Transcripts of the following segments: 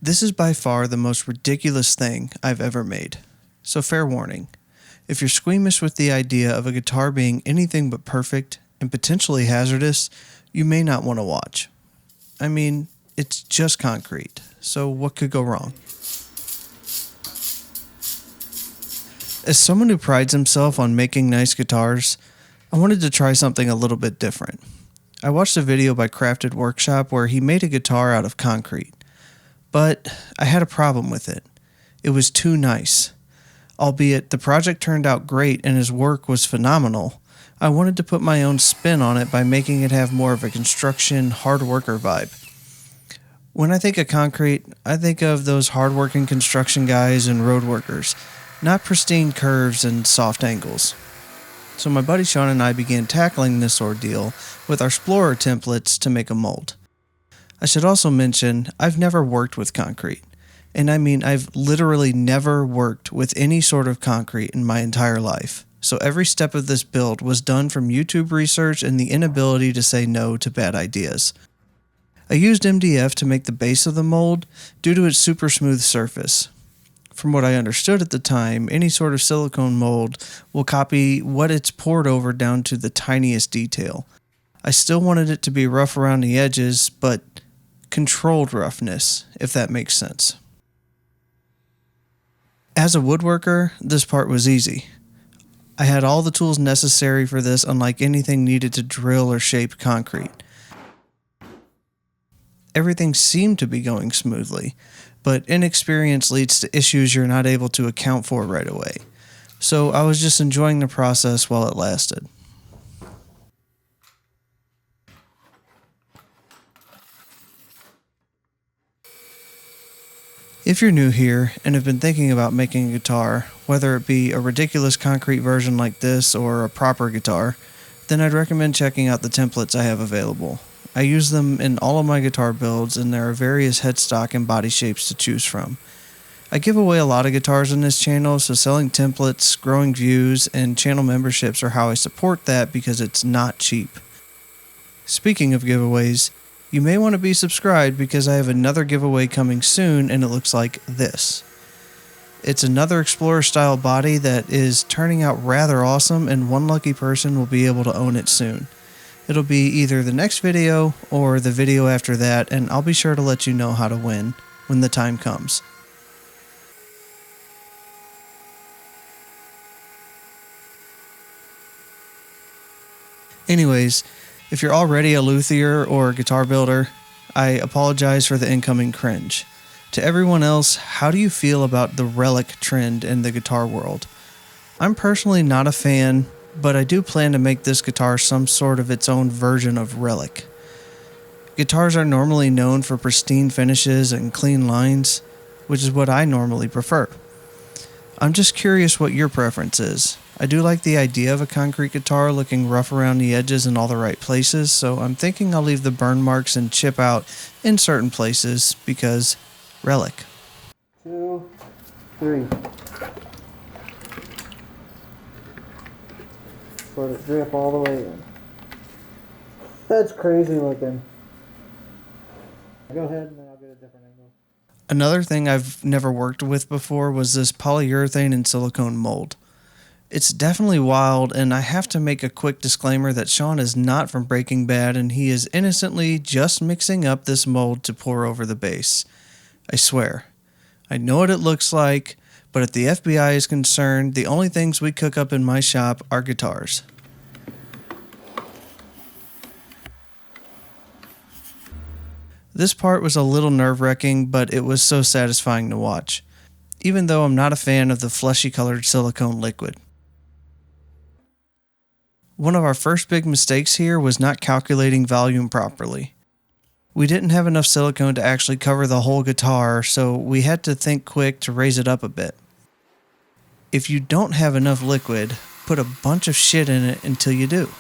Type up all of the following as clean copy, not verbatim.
This is by far the most ridiculous thing I've ever made. So fair warning. If you're squeamish with the idea of a guitar being anything but perfect and potentially hazardous, you may not want to watch. I mean, it's just concrete, so what could go wrong? As someone who prides himself on making nice guitars, I wanted to try something a little bit different. I watched a video by Crafted Workshop where he made a guitar out of concrete, but I had a problem with it. It was too nice. Albeit the project turned out great and his work was phenomenal, I wanted to put my own spin on it by making it have more of a construction, hard worker vibe. When I think of concrete, I think of those hard-working construction guys and road workers, not pristine curves and soft angles. So my buddy Sean and I began tackling this ordeal with our Explorer templates to make a mold. I should also mention, I've never worked with concrete. And I mean, I've literally never worked with any sort of concrete in my entire life. So every step of this build was done from YouTube research and the inability to say no to bad ideas. I used MDF to make the base of the mold due to its super smooth surface. From what I understood at the time, any sort of silicone mold will copy what it's poured over down to the tiniest detail. I still wanted it to be rough around the edges, but controlled roughness, if that makes sense. As a woodworker, this part was easy. I had all the tools necessary for this, unlike anything needed to drill or shape concrete. Everything seemed to be going smoothly, but inexperience leads to issues you're not able to account for right away. So I was just enjoying the process while it lasted. If you're new here and have been thinking about making a guitar, whether it be a ridiculous concrete version like this or a proper guitar, then I'd recommend checking out the templates I have available. I use them in all of my guitar builds, and there are various headstock and body shapes to choose from. I give away a lot of guitars on this channel, so selling templates, growing views, and channel memberships are how I support that because it's not cheap. Speaking of giveaways, you may want to be subscribed because I have another giveaway coming soon, and it looks like this. It's another Explorer style body that is turning out rather awesome, and one lucky person will be able to own it soon. It'll be either the next video or the video after that, and I'll be sure to let you know how to win when the time comes. Anyways, if you're already a luthier or a guitar builder, I apologize for the incoming cringe. To everyone else, how do you feel about the relic trend in the guitar world? I'm personally not a fan, but I do plan to make this guitar some sort of its own version of relic. Guitars are normally known for pristine finishes and clean lines, which is what I normally prefer. I'm just curious what your preference is. I do like the idea of a concrete guitar looking rough around the edges in all the right places, so I'm thinking I'll leave the burn marks and chip out in certain places because relic. 2, 3. Let it drip all the way in. That's crazy looking. Go ahead and then I'll get a different angle. Another thing I've never worked with before was this polyurethane and silicone mold. It's definitely wild, and I have to make a quick disclaimer that Sean is not from Breaking Bad, and he is innocently just mixing up this mold to pour over the base. I swear. I know what it looks like, but if the FBI is concerned, the only things we cook up in my shop are guitars. This part was a little nerve-wracking, but it was so satisfying to watch, even though I'm not a fan of the fleshy colored silicone liquid. One of our first big mistakes here was not calculating volume properly. We didn't have enough silicone to actually cover the whole guitar, so we had to think quick to raise it up a bit. If you don't have enough liquid, put a bunch of shit in it until you do.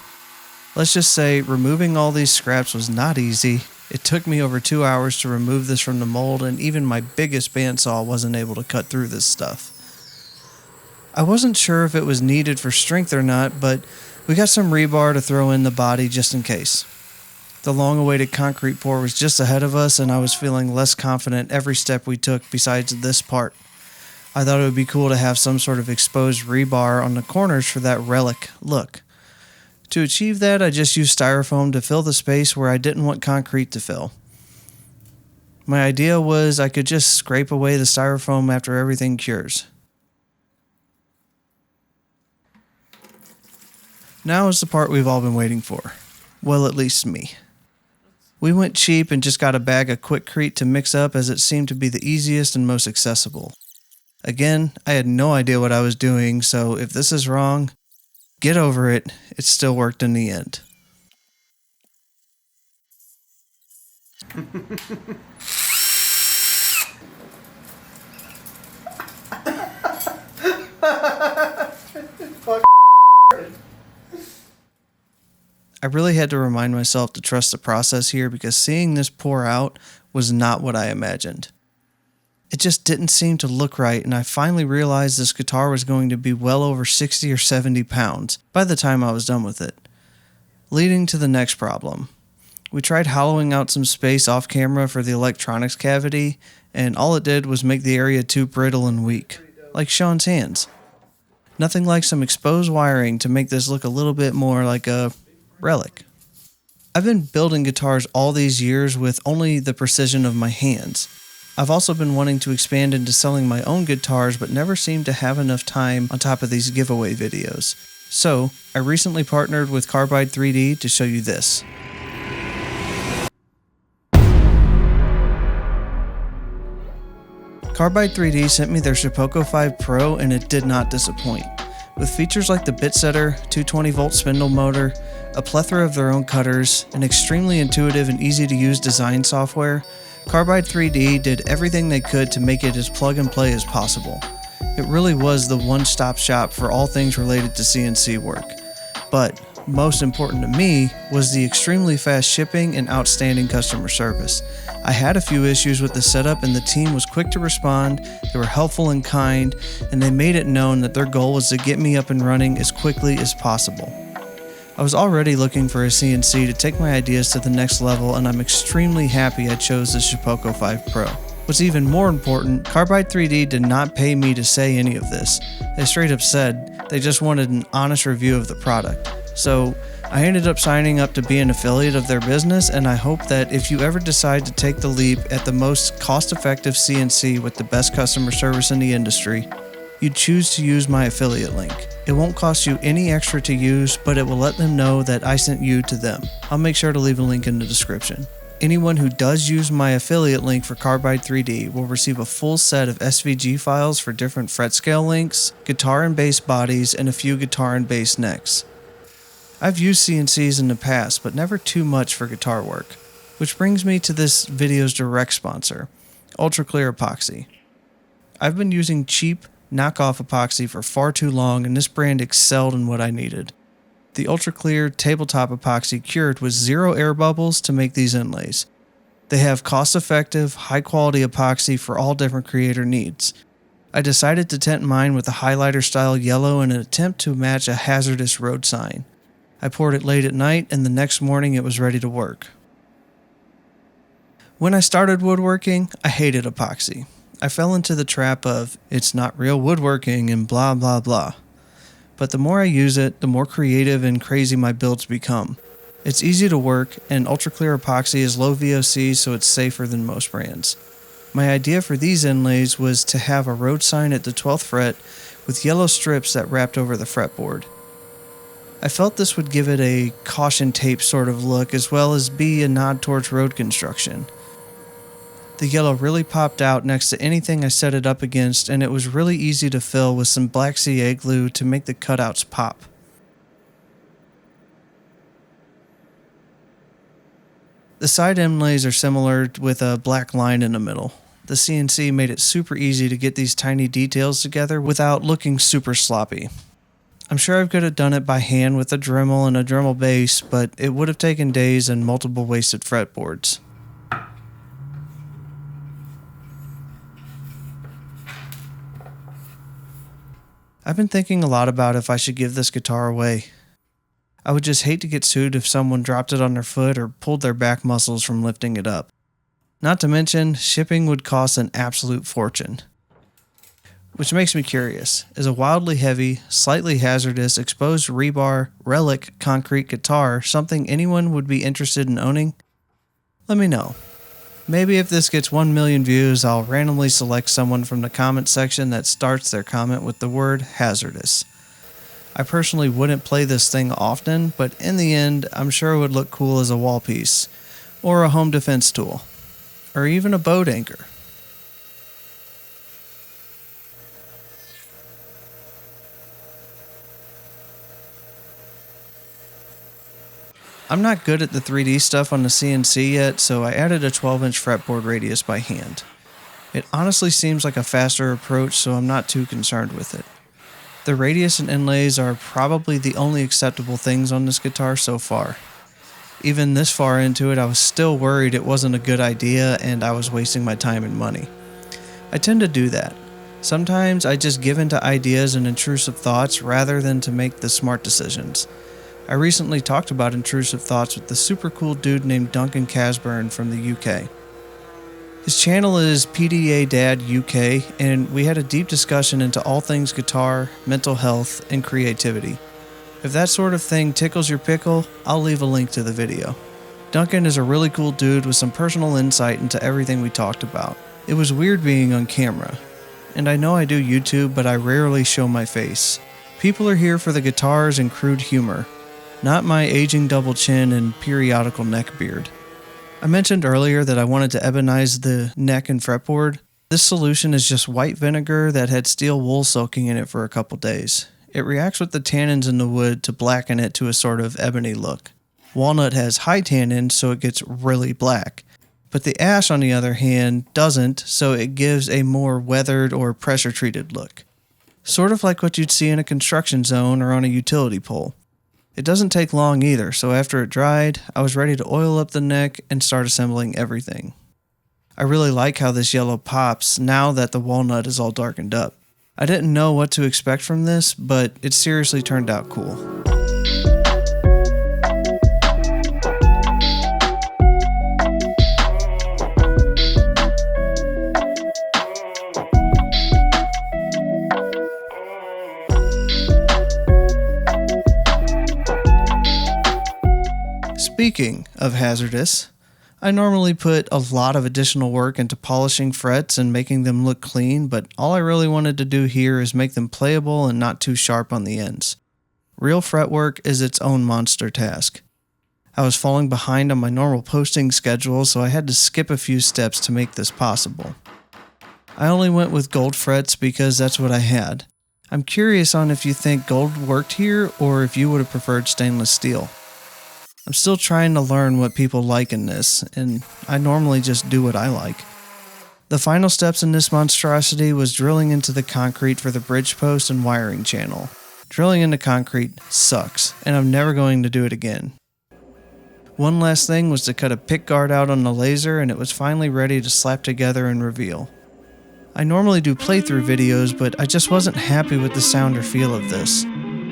Let's just say removing all these scraps was not easy. It took me over 2 hours to remove this from the mold, and even my biggest bandsaw wasn't able to cut through this stuff. I wasn't sure if it was needed for strength or not, but we got some rebar to throw in the body just in case. The long-awaited concrete pour was just ahead of us, and I was feeling less confident every step we took besides this part. I thought it would be cool to have some sort of exposed rebar on the corners for that relic look. To achieve that, I just used styrofoam to fill the space where I didn't want concrete to fill. My idea was I could just scrape away the styrofoam after everything cures. Now is the part we've all been waiting for. Well, at least me. We went cheap and just got a bag of Quickcrete to mix up as it seemed to be the easiest and most accessible. Again, I had no idea what I was doing, so if this is wrong, get over it. It still worked in the end. I really had to remind myself to trust the process here because seeing this pour out was not what I imagined. It just didn't seem to look right, and I finally realized this guitar was going to be well over 60 or 70 pounds by the time I was done with it. Leading to the next problem. We tried hollowing out some space off camera for the electronics cavity, and all it did was make the area too brittle and weak, like Sean's hands. Nothing like some exposed wiring to make this look a little bit more like a relic. I've been building guitars all these years with only the precision of my hands. I've also been wanting to expand into selling my own guitars but never seemed to have enough time on top of these giveaway videos. So, I recently partnered with Carbide 3D to show you this. Carbide 3D sent me their Shapeoko 5 Pro and it did not disappoint. With features like the bit setter, 220-volt spindle motor, a plethora of their own cutters, and extremely intuitive and easy to use design software, Carbide 3D did everything they could to make it as plug and play as possible. It really was the one-stop shop for all things related to CNC work. But most important to me was the extremely fast shipping and outstanding customer service. I had a few issues with the setup and the team was quick to respond, they were helpful and kind, and they made it known that their goal was to get me up and running as quickly as possible. I was already looking for a CNC to take my ideas to the next level, and I'm extremely happy I chose the Shapeoko 5 Pro. What's even more important, Carbide 3D did not pay me to say any of this. They straight up said they just wanted an honest review of the product. So I ended up signing up to be an affiliate of their business, and I hope that if you ever decide to take the leap at the most cost-effective CNC with the best customer service in the industry, you choose to use my affiliate link. It won't cost you any extra to use, but it will let them know that I sent you to them. I'll make sure to leave a link in the description. Anyone who does use my affiliate link for Carbide 3D will receive a full set of SVG files for different fret scale links, guitar and bass bodies, and a few guitar and bass necks. I've used CNCs in the past, but never too much for guitar work. Which brings me to this video's direct sponsor, Ultra Clear Epoxy. I've been using cheap, knockoff epoxy for far too long, and this brand excelled in what I needed. The Ultra Clear tabletop epoxy cured with 0 air bubbles to make these inlays. They have cost-effective, high-quality epoxy for all different creator needs. I decided to tint mine with a highlighter-style yellow in an attempt to match a hazardous road sign. I poured it late at night, and the next morning it was ready to work. When I started woodworking, I hated epoxy. I fell into the trap of, it's not real woodworking and blah blah blah. But the more I use it, the more creative and crazy my builds become. It's easy to work, and Ultra Clear Epoxy is low VOC, so it's safer than most brands. My idea for these inlays was to have a road sign at the 12th fret with yellow strips that wrapped over the fretboard. I felt this would give it a caution tape sort of look, as well as be a nod towards road construction. The yellow really popped out next to anything I set it up against, and it was really easy to fill with some Black CA glue to make the cutouts pop. The side inlays are similar with a black line in the middle. The CNC made it super easy to get these tiny details together without looking super sloppy. I'm sure I could have done it by hand with a Dremel and a Dremel base, but it would have taken days and multiple wasted fretboards. I've been thinking a lot about if I should give this guitar away. I would just hate to get sued if someone dropped it on their foot or pulled their back muscles from lifting it up. Not to mention, shipping would cost an absolute fortune. Which makes me curious, is a wildly heavy, slightly hazardous, exposed rebar, relic concrete guitar something anyone would be interested in owning? Let me know. Maybe if this gets 1 million views, I'll randomly select someone from the comment section that starts their comment with the word hazardous. I personally wouldn't play this thing often, but in the end, I'm sure it would look cool as a wall piece, or a home defense tool, or even a boat anchor. I'm not good at the 3D stuff on the CNC yet, so I added a 12-inch fretboard radius by hand. It honestly seems like a faster approach, so I'm not too concerned with it. The radius and inlays are probably the only acceptable things on this guitar so far. Even this far into it, I was still worried it wasn't a good idea and I was wasting my time and money. I tend to do that. Sometimes I just give in to ideas and intrusive thoughts rather than to make the smart decisions. I recently talked about intrusive thoughts with the super cool dude named Duncan Casburn from the UK. His channel is PDA Dad UK, and we had a deep discussion into all things guitar, mental health, and creativity. If that sort of thing tickles your pickle, I'll leave a link to the video. Duncan is a really cool dude with some personal insight into everything we talked about. It was weird being on camera. And I know I do YouTube, but I rarely show my face. People are here for the guitars and crude humor, not my aging double chin and periodical neck beard. I mentioned earlier that I wanted to ebonize the neck and fretboard. This solution is just white vinegar that had steel wool soaking in it for a couple days. It reacts with the tannins in the wood to blacken it to a sort of ebony look. Walnut has high tannins, so it gets really black. But the ash, on the other hand, doesn't, so it gives a more weathered or pressure-treated look. Sort of like what you'd see in a construction zone or on a utility pole. It doesn't take long either, so after it dried, I was ready to oil up the neck and start assembling everything. I really like how this yellow pops now that the walnut is all darkened up. I didn't know what to expect from this, but it seriously turned out cool. Speaking of hazardous, I normally put a lot of additional work into polishing frets and making them look clean, but all I really wanted to do here is make them playable and not too sharp on the ends. Real fretwork is its own monster task. I was falling behind on my normal posting schedule, so I had to skip a few steps to make this possible. I only went with gold frets because that's what I had. I'm curious on if you think gold worked here or if you would have preferred stainless steel. I'm still trying to learn what people like in this, and I normally just do what I like. The final steps in this monstrosity was drilling into the concrete for the bridge post and wiring channel. Drilling into concrete sucks, and I'm never going to do it again. One last thing was to cut a pick guard out on the laser, and it was finally ready to slap together and reveal. I normally do playthrough videos, but I just wasn't happy with the sound or feel of this.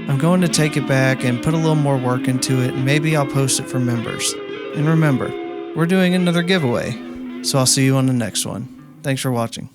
I'm going to take it back and put a little more work into it, and maybe I'll post it for members. And remember, we're doing another giveaway, so I'll see you on the next one. Thanks for watching.